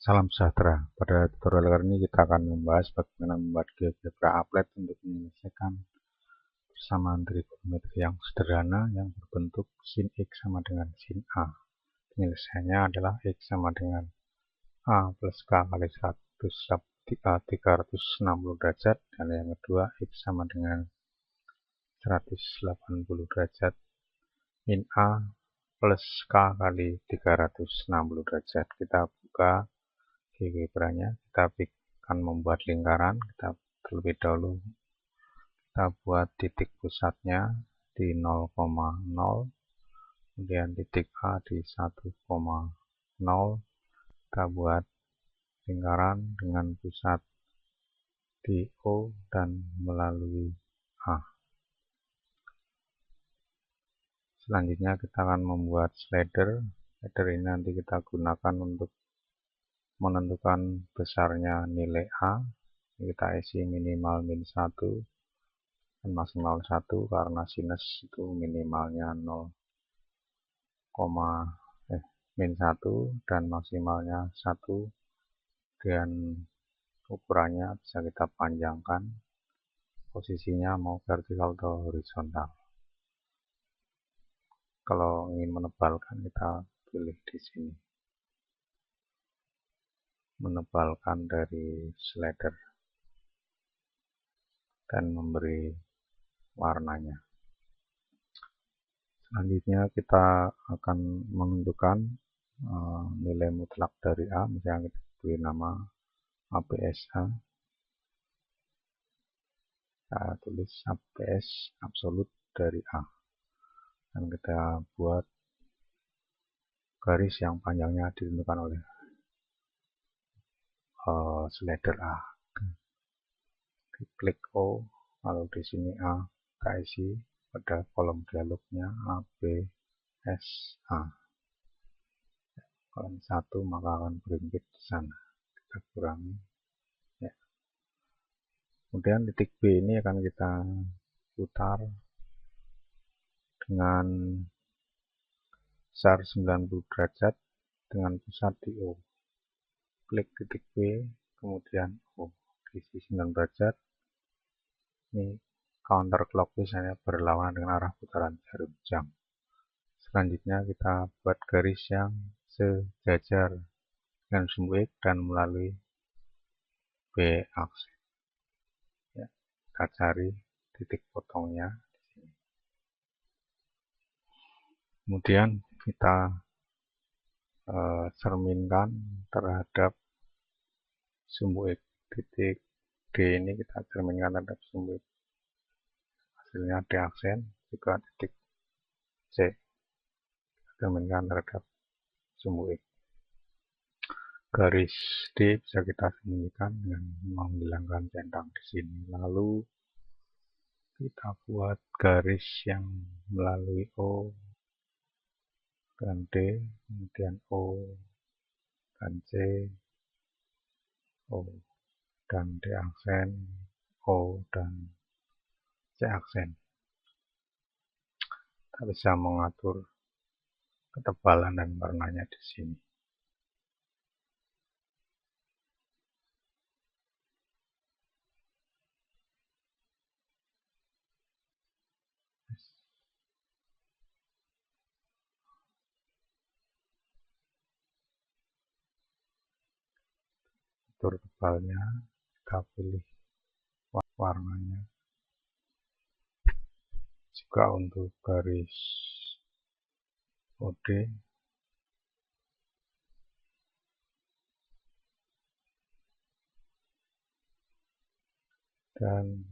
Salam sejahtera. Pada tutorial kali ini kita akan membahas bagaimana membuat GeoGebra applet untuk menyelesaikan persamaan trigonometri yang sederhana yang berbentuk sin X sama dengan sin A. Penyelesaiannya adalah X sama dengan A plus K kali 360 derajat, dan yang kedua X sama dengan 180 derajat min A plus K kali 360 derajat. Kita buka GeoGebra-nya, kita akan membuat lingkaran. Kita terlebih dahulu kita buat titik pusatnya di 0,0, kemudian titik A di 1,0. Kita buat lingkaran dengan pusat di O dan melalui A. Selanjutnya kita akan membuat slider. Slider ini nanti kita gunakan untuk menentukan besarnya nilai A. Kita isi minimal min 1 dan maksimal 1, karena sinus itu minimalnya min 1 dan maksimalnya 1, dan ukurannya bisa kita panjangkan, posisinya mau vertikal atau horizontal. Kalau ingin menebalkan, kita pilih di sini, menebalkan dari slider dan memberi warnanya. Selanjutnya kita akan menentukan nilai mutlak dari A. Misalnya kita beri nama APSA. Kita tulis APS absolut dari A, dan kita buat garis yang panjangnya ditentukan oleh slider A. Klik O, lalu di sini A kita isi pada kolom dialognya APSA. Kalau 1 maka akan berimpit di sana. Kita kurangi. Ya. Kemudian titik B ini akan kita putar dengan besar 90 derajat dengan pusat di O. Klik titik B, kemudian O, isi 90 derajat. Ini counter clockwise, hanya berlawanan dengan arah putaran jarum jam. Selanjutnya kita buat garis yang sejajar dengan sumbu X dan melalui B aksen. Ya, kita cari titik potongnya di sini. Kemudian kita cerminkan terhadap sumbu X. Titik D ini kita cerminkan terhadap sumbu X. Hasilnya D aksen. Juga titik C kita cerminkan terhadap sumbu X. Garis D bisa kita sembunyikan dengan menghilangkan centang di sini. Lalu kita buat garis yang melalui O dan D, kemudian O dan C, O dan D aksen, O dan C aksen. Kita bisa mengatur ketebalan dan warnanya di sini. Atur tebalnya, kita pilih warnanya. Juga untuk garis OD dan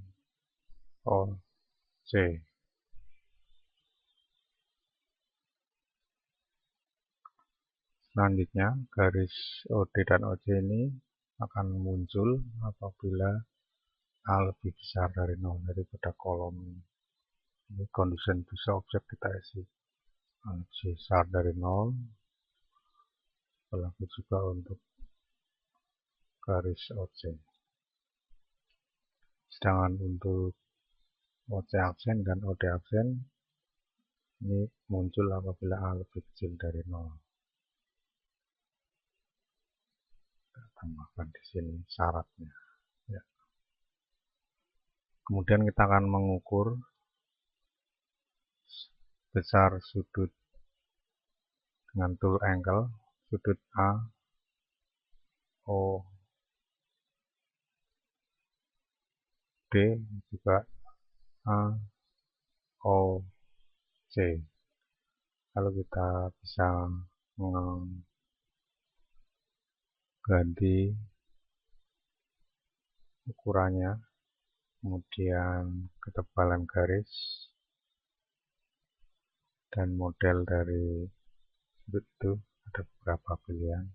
OC. Selanjutnya, garis OD dan OC ini akan muncul apabila A lebih besar dari 0 daripada kolom ini. Ini condition bisa objek kita isi A lebih besar dari 0. Berlaku juga untuk garis OC. Sedangkan untuk OC aksen dan OD aksen ini muncul apabila A lebih kecil dari 0. tambahkan di sini syaratnya. Ya. Kemudian kita akan mengukur besar sudut dengan tool angle, sudut A, O, D, juga A, O, C. Lalu kita bisa mengganti ukurannya, kemudian ketebalan garis, dan model dari sudut itu ada beberapa pilihan.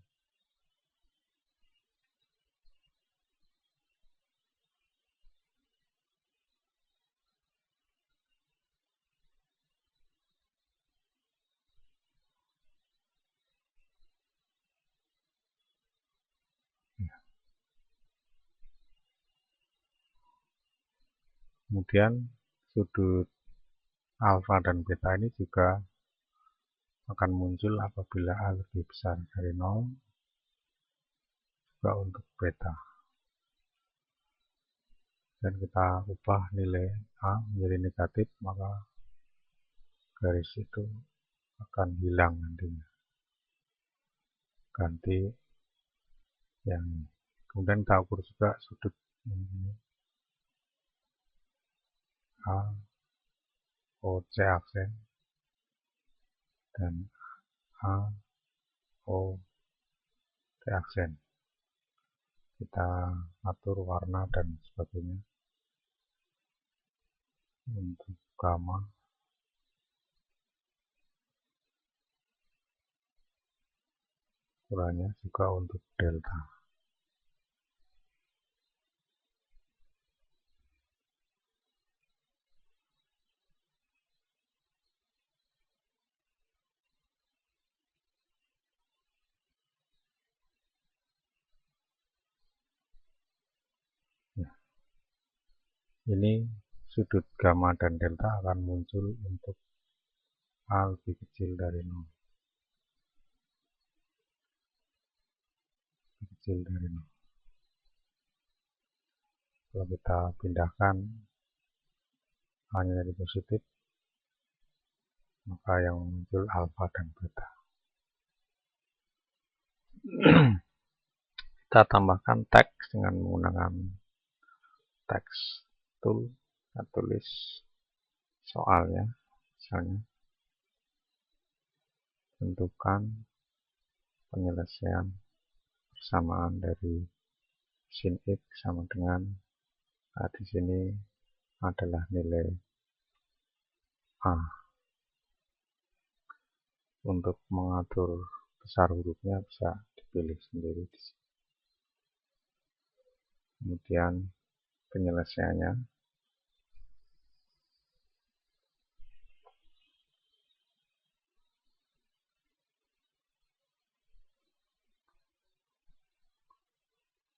Kemudian sudut alfa dan beta ini juga akan muncul apabila A lebih besar dari 0, juga untuk beta. Dan kita ubah nilai A menjadi negatif, maka garis itu akan hilang nantinya. Ganti yang ini. Kemudian kita ukur juga sudut ini. A, O, C aksen, dan A, O, C aksen. Kita atur warna dan sebagainya. Untuk gamma, ukurannya juga untuk delta. Ya. Ini sudut gamma dan delta akan muncul untuk A lebih kecil dari 0. Kecil dari 0. Kalau kita pindahkan A-nya jadi positif, maka yang muncul alfa dan beta. Kita tambahkan teks dengan menggunakan teks tool. Kita tulis soalnya, misalnya tentukan penyelesaian persamaan dari sin X sama dengan di sini adalah nilai A. Untuk mengatur besar hurufnya bisa dipilih sendiri di sini. Kemudian penyelesaiannya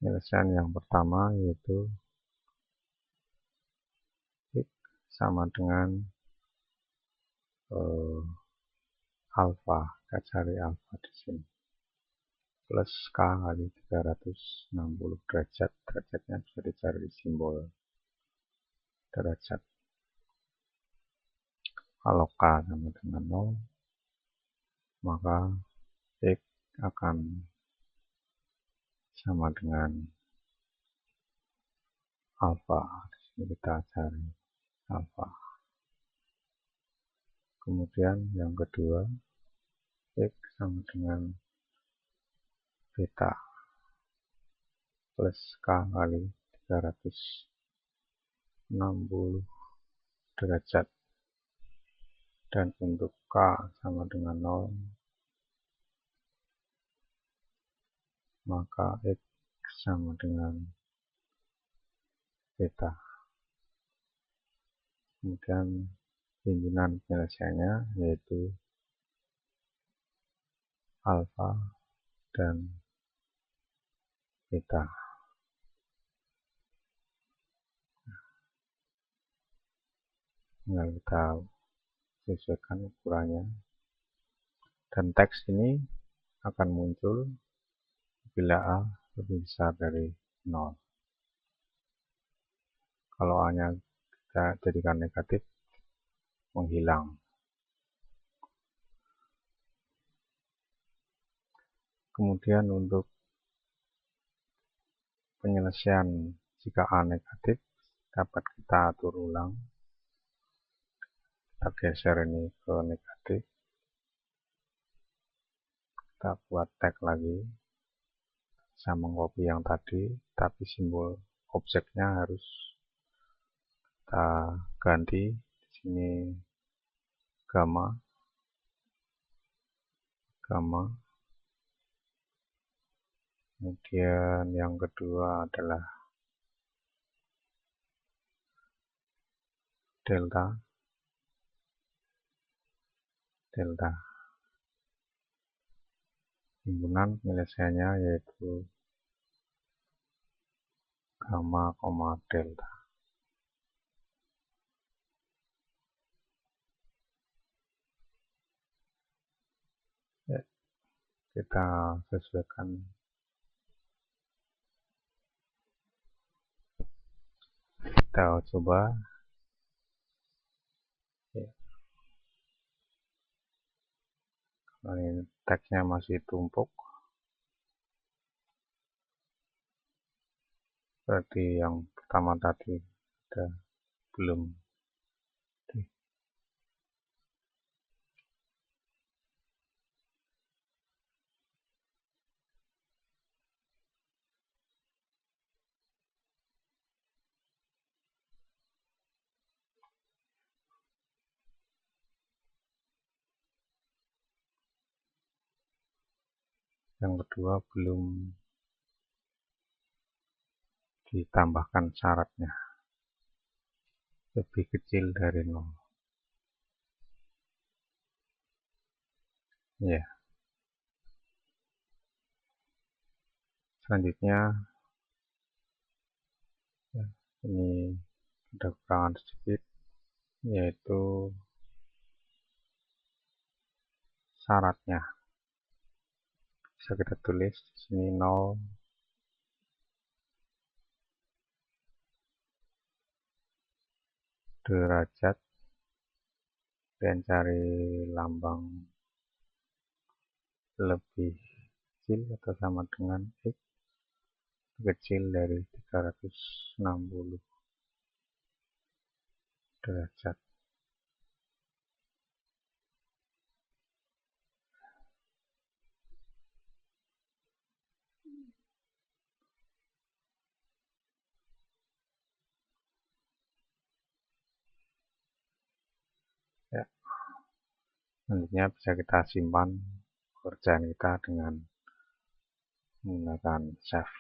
penyelesaian yang pertama yaitu X sama dengan alfa. Kita cari alfa di sini plus K kali 360 derajat. Derajatnya bisa dicari di simbol derajat. Kalau K sama dengan 0, maka X akan sama dengan alfa. Di sini kita cari alfa. Kemudian yang kedua, X sama dengan beta plus K kali 360 derajat. Dan untuk K sama dengan 0, maka X sama dengan beta. Kemudian pimpinan penyelesaiannya yaitu alfa dan beta. Tinggal kita sesuaikan ukurannya. Dan teks ini akan muncul bila A lebih besar dari 0. Kalau A-nya kita jadikan negatif, menghilang. Kemudian untuk penyelesaian jika A negatif, dapat kita atur ulang. Kita geser ini ke negatif. Kita buat tag lagi. Bisa mengcopy yang tadi, tapi simbol objeknya harus kita ganti. Di sini gamma. Kemudian yang kedua adalah delta. Himpunan penyelesaiannya yaitu gamma, delta. Ya, kita sesuaikan. Kita coba. Ya. Kalau ini teksnya masih tumpuk, berarti yang pertama tadi ada belum. Yang kedua belum ditambahkan syaratnya, lebih kecil dari 0. Ya. Selanjutnya, ya, ini ada kekurangan sedikit, yaitu syaratnya. Bisa kita tulis di sini 0 derajat, dan cari lambang lebih kecil atau sama dengan X kecil dari 360 derajat. Ya. Selanjutnya bisa kita simpan pekerjaan kita dengan menggunakan save.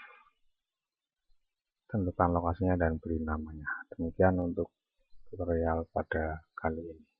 Tentukan lokasinya dan beri namanya. Demikian untuk tutorial pada kali ini.